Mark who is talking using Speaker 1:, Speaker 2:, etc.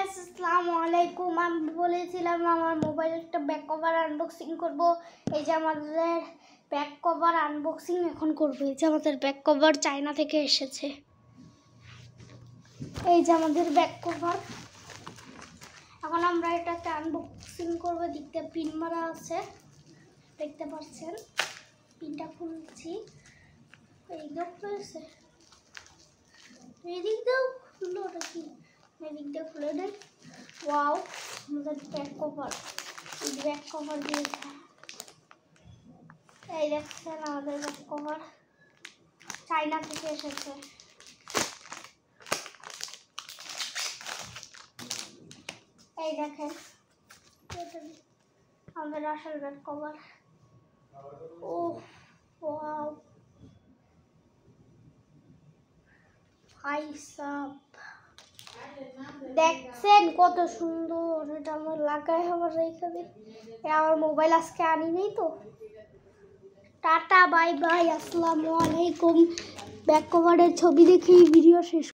Speaker 1: Guys আসসালামু আলাইকুম। আমি বলেছিলাম আমার মোবাইলের একটা ব্যাক কভার আনবক্সিং করব। এই যে আমাদের ব্যাক কভার আনবক্সিং এখন করব। এই যে আমাদের ব্যাক কভার চায়না থেকে এসেছে। এই যে আমাদের ব্যাক কভার, এখন আমরা এটাকে আনবক্সিং করব। দিকটা পিন মারা আছে, দেখতে পাচ্ছেন। পিনটা খুলছি। এই দেখতেছে, এই দিক দাও খুলো নাকি, এই দিক দিয়ে খুলে দেন। ওয়াও, আমাদের ব্যাক কভার, এই ব্যাক কভার দিয়েছে। এই দেখছেন আমাদের ব্যাক কভার চায়না থেকে এসেছে। এই দেখেন আমাদের আসল ব্যাক কভার। ও ওয়াও, ভাই সাব দেখছেন কত সুন্দর। এটা আমার লাগাই আমার রেখে দিই। আমার মোবাইল আজকে আনি নেই তো। টাটা বাই বাই, আসসালামু আলাইকুম। ব্যাক কভারের ছবি দেখে ভিডিও শেষ।